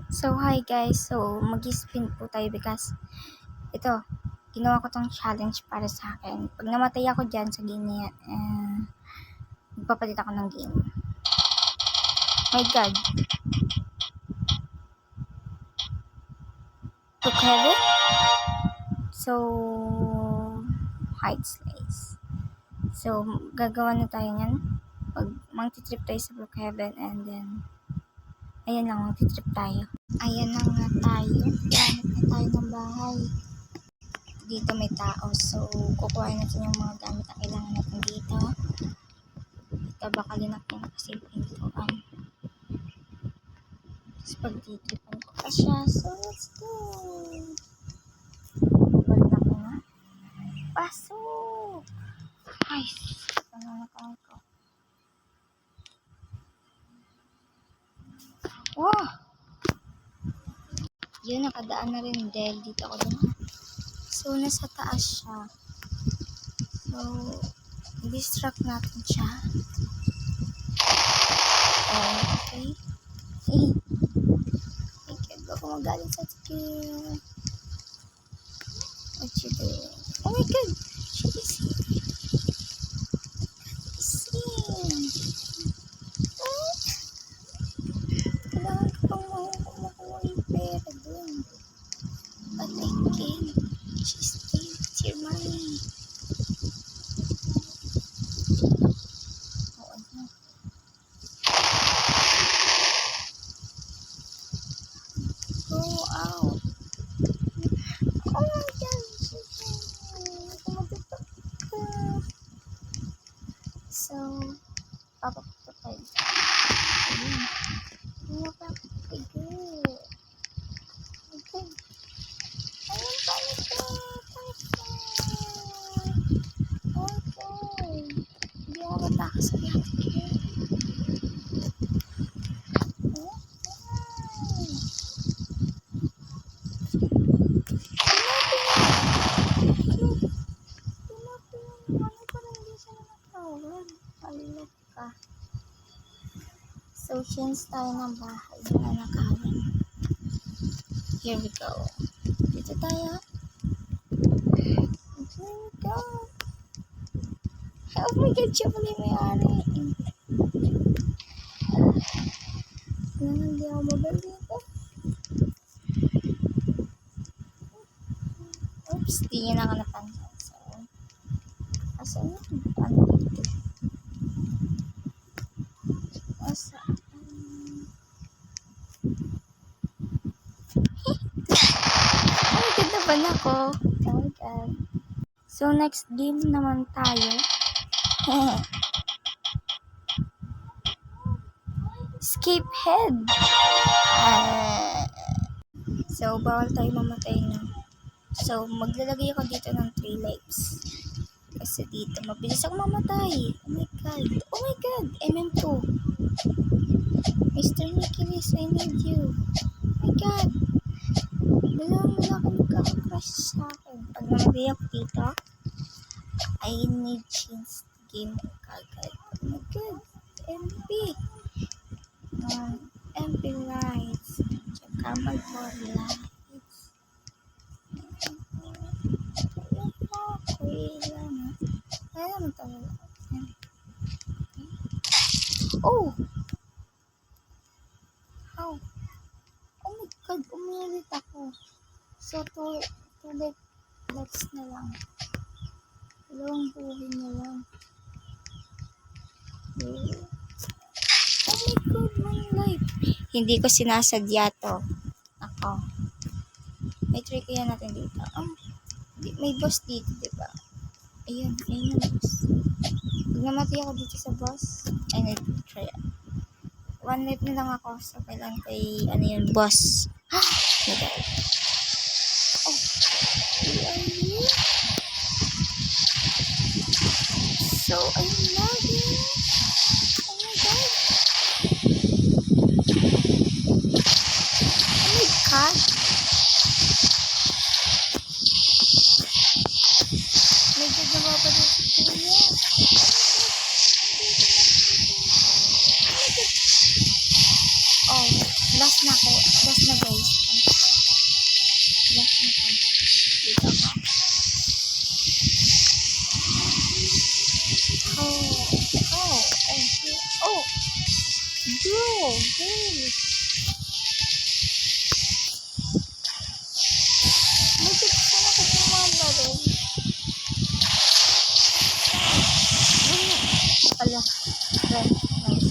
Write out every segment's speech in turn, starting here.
So, hi guys. So, mag-spin po tayo because ito, ginawa ko tong challenge para sa akin. Pag namatay ako dyan sa game na yan, magpapalit ako ng game. My God. Took heavy. So, hide slays. So, gagawa na tayo yan. Pag mang-trip tayo sa Brookhaven and then, ayan lang, mang-trip tayo. Ayan na nga tayo. Gamit na tayo ng bahay. Dito may tao. So, kukuhain natin yung mga gamit na kailangan natin dito. Ito, baka linak niya na kasi pintuan. Tapos pagtitripan ko pa siya. So, let's go! Balik na ko na. Pasok! Ay, ano na ko. Wow! Yun, nakadaan na rin dahil dito ako dun. So, nasa taas siya. So, distract natin siya. Okay. Okay, baka magaling sa skill. What you doing? Oh my God! She is here. Kailangan ko pang makuha yung pera dun. But I can't. She steals your money. Oh, ano? Go out. Oh my God. Kumatutok ka. So, papaputok tayo. Ayun. Ano pa? Okay. Okay. Ayun, panik ka. Okay. Hindi ako matakas sa biyakin. So, change tayo ng bahay na nakawin. Here we go. Dito tayo. Here we go. Oh my God, siya pala yung may-ari. Hindi ako mabal dito. Oops, di niya na ako napansin. So, asan yun? Ano dito? Asan? Oh my God, naban ako. Oh my God. So, next game naman tayo. Escape head. So, bawal tayo mamatay na. So, maglalagay ako dito ng 3 lives. Kasi dito, mabilis ako mamatay. Oh my God. Oh my God. MM2. Mr. Nicholas, I need you. Oh my God. Dalawang lalaki magkaka-crush sa akin. Pag namatay ako dito, I need chance to game kagad. Oh my God. MP. MP lights. Tsaka mag-more lights. Okay lang. Kaya naman talaga. Oh! How? Oh my God, umilit ako. So, two lights na lang. Dalawang buhay na lang. Oh my God, my life. Hindi ko sinasadya to. Ako. May try kaya natin dito. May boss dito, diba? Ayun, ayun yung boss. Pag namatay ako dito sa boss, I need to try it. 1 life na lang ako. So, kailangan ko ano yun, boss. Oh my God. Oh, who are you? So, I'm lagging. Oh my God. Oh my God. Medyo nababa din si Kuya. Oh, Last na ako. Last na guys. Last na to. Dito ako. Oh. Go. Bakit saan ako bumaba rin? Ala. Nice.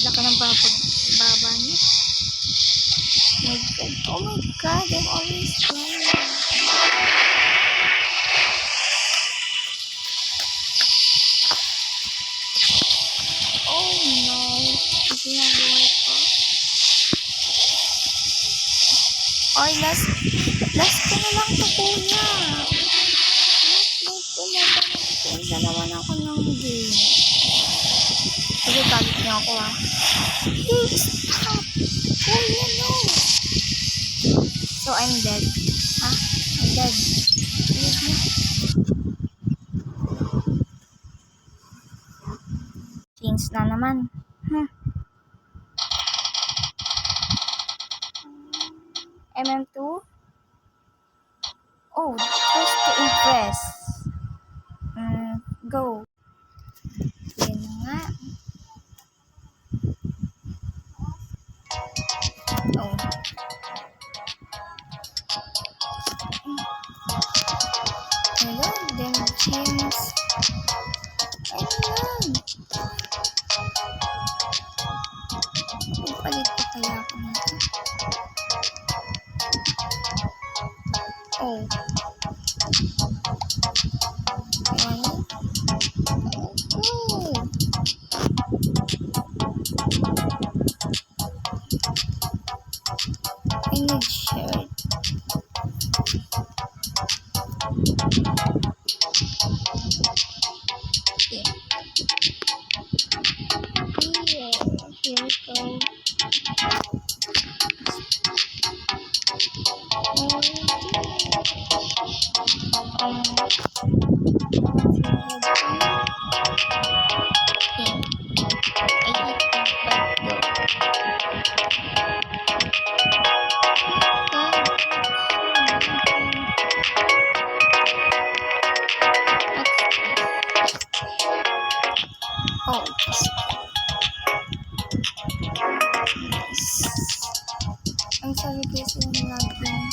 Laki ng pagbaba niya. Oh my god, I'm always running. Oh no. Hindi na gawin ko. Oy, last ko na lang to, kuya. Last ko na lang. Kuya naman ako ng game. Sige, galit niyo ako ah. Please, stop. Kuya, no. So, I'm dead. Ha? I'm dead. Leave me. Change na naman. MM2? Oh, just to impress. Go. Yan na nga. Oh. Hello, them James. Ayun. Palit pa kaya ako nito. Oh. Ayun. Oh. I need shirt. Here we go. Oh, nice. Ang sabi kasi yung laging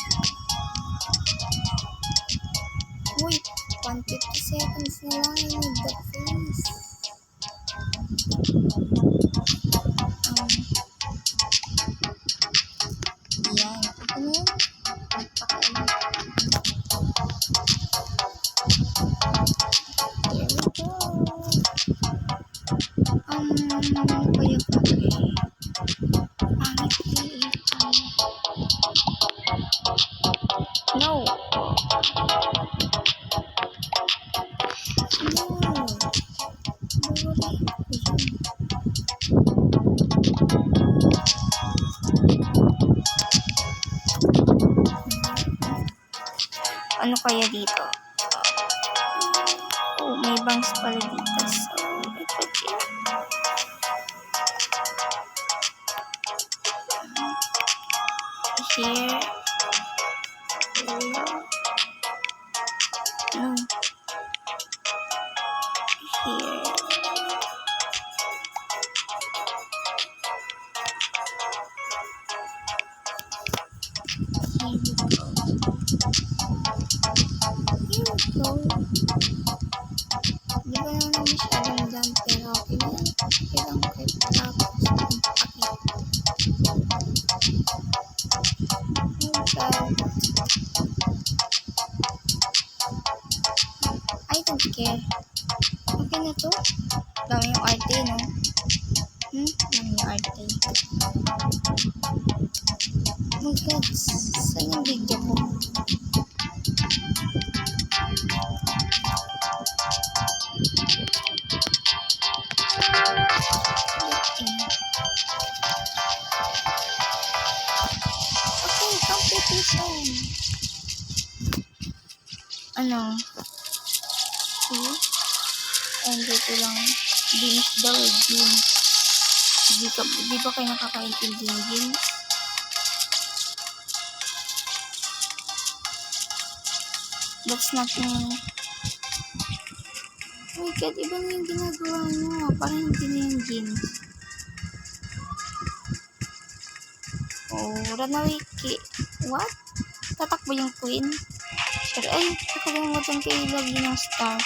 uy, 150 seconds na lang I need the face. Yan, ito na yun. Here we go. Kuya no. Ano kaya dito? Oh, may bangs pala dito. So, ito dito. Here. No. Here. Di ba naman masyadong dyan, pero okay lang. Okay lang, okay lang. Oh my God, saan yung video ko? Okay, competition. Ano? See? And dito lang. Games daw eh, games. Di ba kayo nakakaintindi ng games? That's nothing. Oh my God, iba na yung ginagawa nyo. Parang hindi na yung games. Oh, runaway key. What? Tatakbo yung queen? Sure. Ay, nakalimutan ko ilagay ng star.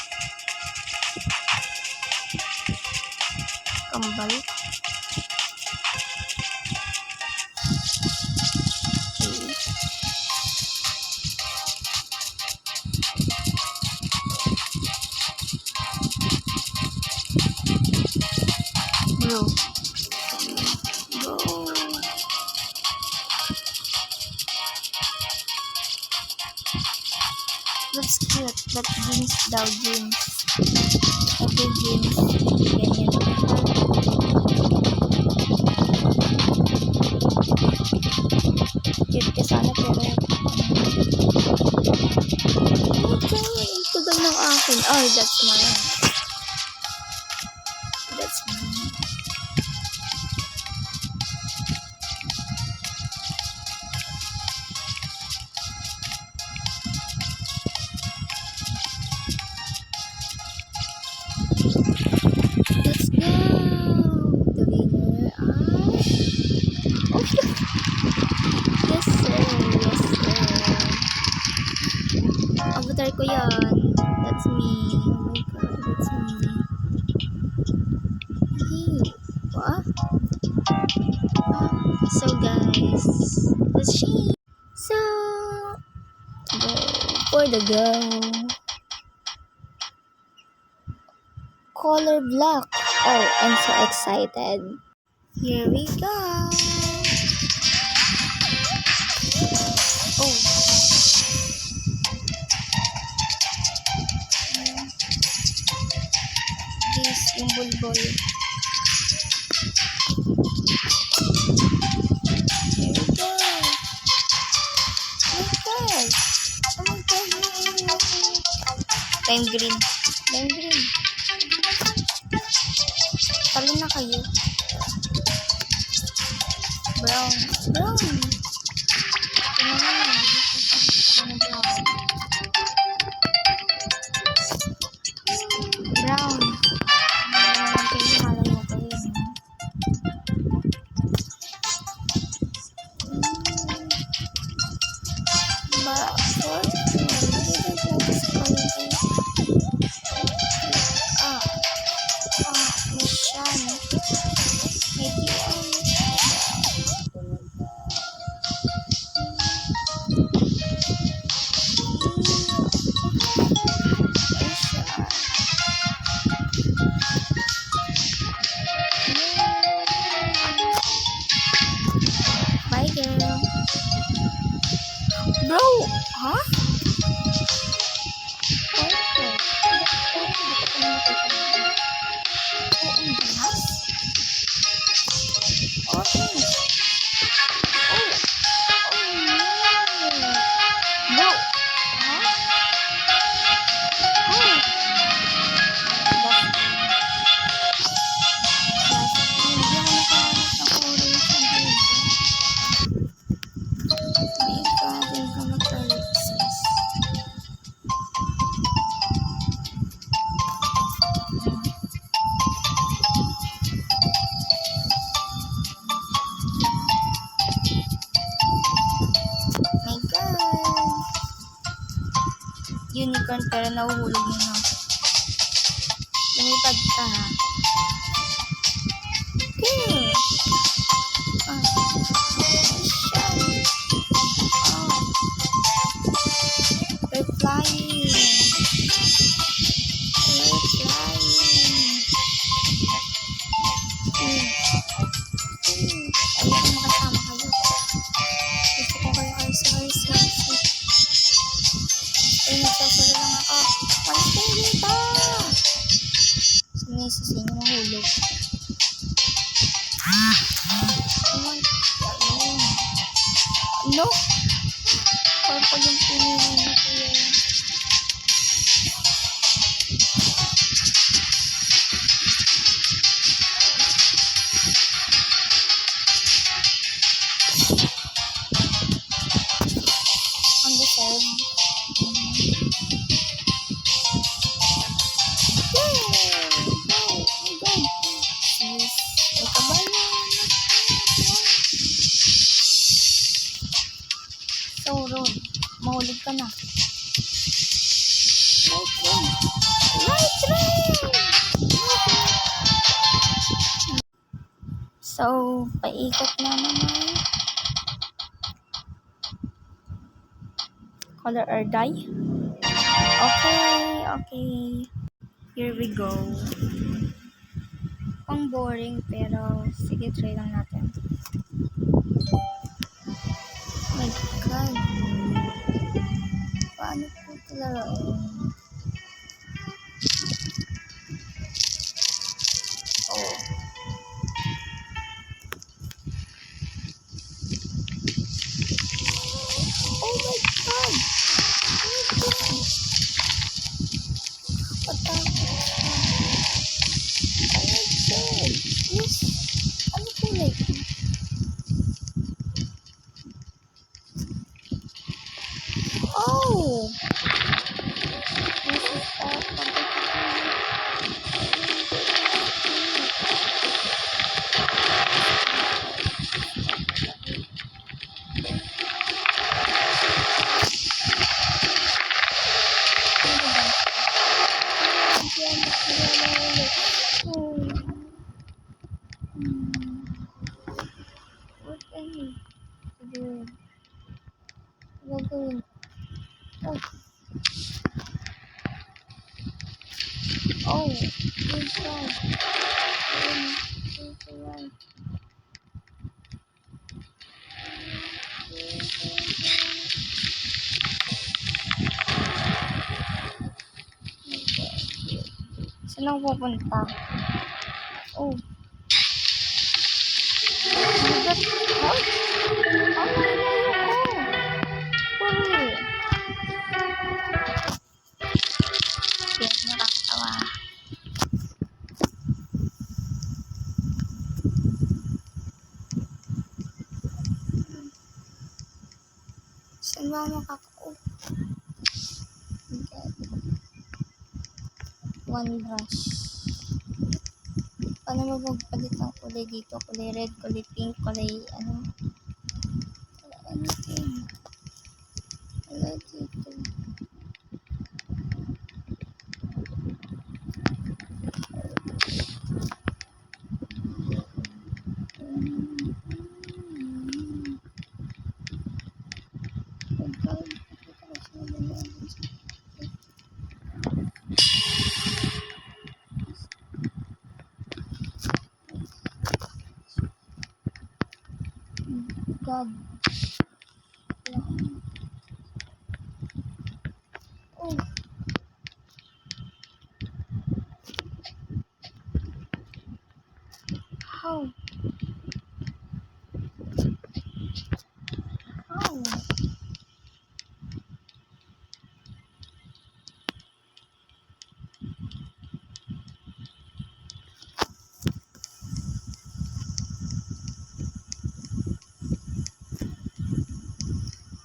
Kambal. Okay. Bro. Go. That's cute. But games daw, games. Okay, games. Ganyan. Cute ka sana pero... Okay, ang tagal ng akin. Oh, that's mine. That's mine. Let's go! The winner are... Oh, yes sir, yes sir. Avatar ko yan. That's me. Oh my God, that's me. Hey, what? So guys, let's see. So, go for the go. Color block. Oh, I'm so excited. Here we go. Oh. This yung bulbol. Here we go. Oh my God. Oh my God. Time green. Time green. Talo na kayo. Brown. Brown. Brown. Okay, malayo pa yun. Bye, girl. Bro, huh? Unicorn pero nahuhulog mo na. Lumipad ka ha. Okay. We're flying. We're flying. no? Purple yung pinili niya kuya. Ang deserve. So, Ron, mahulog ka na. Light rain! Light rain! So, paikot na naman. Color or dye? Okay. Here we go. Ang boring, pero sige, try lang natin. Oh my God. Paano po talaga? Oh. Oh my God! Patapos. Oh my God! Yes! Ano kulay? Oh! This is all what am I doing? Gagawin. Oh. Oh. Good job. Saan ako pupunta? Oh. Bigat. What? Ang layo ko. Hurry. Yes, nakakatawa. Saan ba makaka... Oh. One brush. Paano mo magpalit ang kulay dito? Kulay red, kulay pink, kulay ano? Anything. Wala dito. God. Oh. How? How?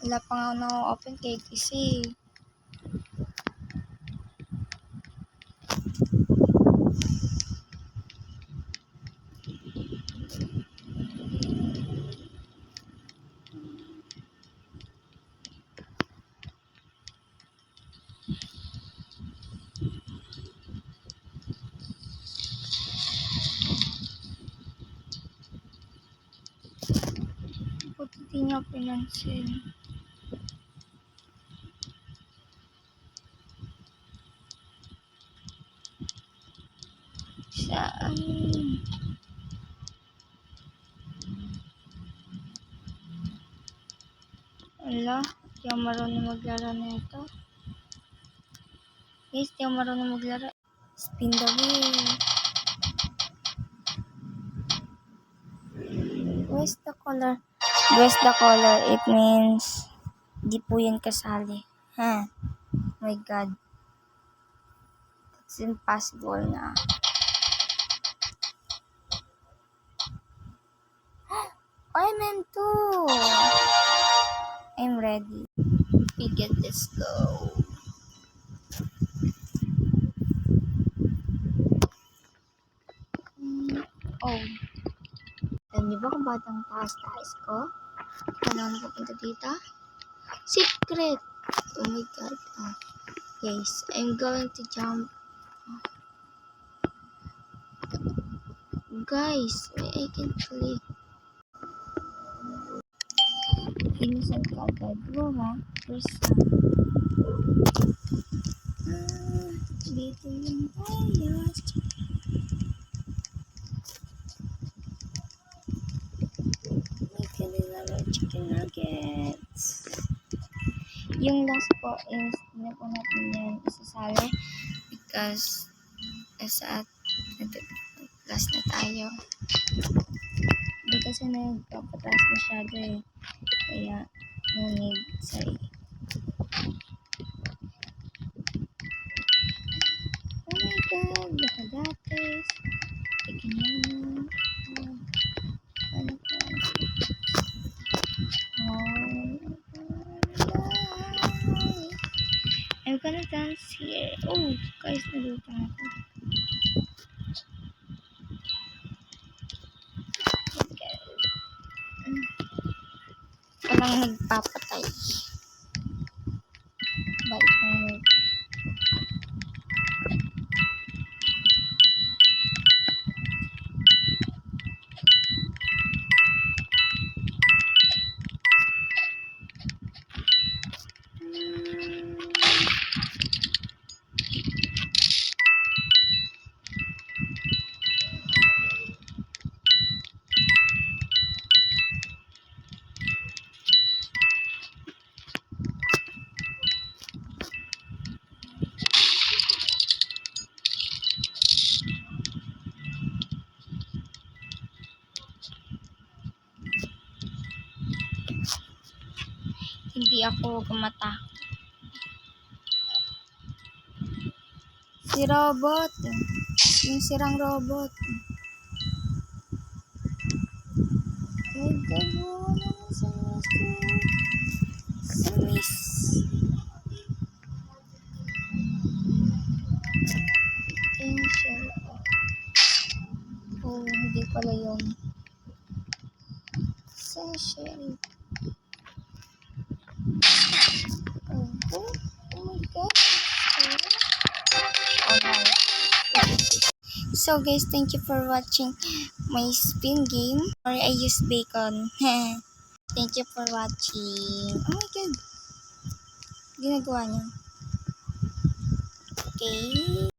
Wala pa nga na-open cake kasi buti di niya pinansin. Saan? Wala, di ako marunong maglaro na ito. Guys, di ako marunong maglaro. Spin the wheel. Where's the color? Guess the color. It means di po yan kasali. Ha? Oh my God. It's impossible na. MM2! I'm ready. We get this go. Oh. Alam niyo ba kung ba't ang taas-taas ko? Paano ako pupunta dito? Secret! Oh my God. Oh. Guys, I'm going to jump. Guys, I can click. Innocent ka agad. Go ha? First dito yung ayos. May kanila chicken nuggets. Yung last po is, hindi po natin yan isasali because sa last na tayo. Hindi kasi nagpapataas masyado eh. Kaya, no need sa oh my God, nakagatis. Tignan mo. Ano pa? I'm gonna dance here. Oh, guys, naluto ako. Walang nagpapatay. Balik ng word. Hindi ako gumata. Si robot. Yung sirang robot. May gagawa naman sa miss. Angel. Oh, hindi pala yun. Essential. Oh my God. Alright. So guys, thank you for watching my spin game. Sorry, I used bacon. Thank you for watching. Oh my God. Ginagawa niya. Okay.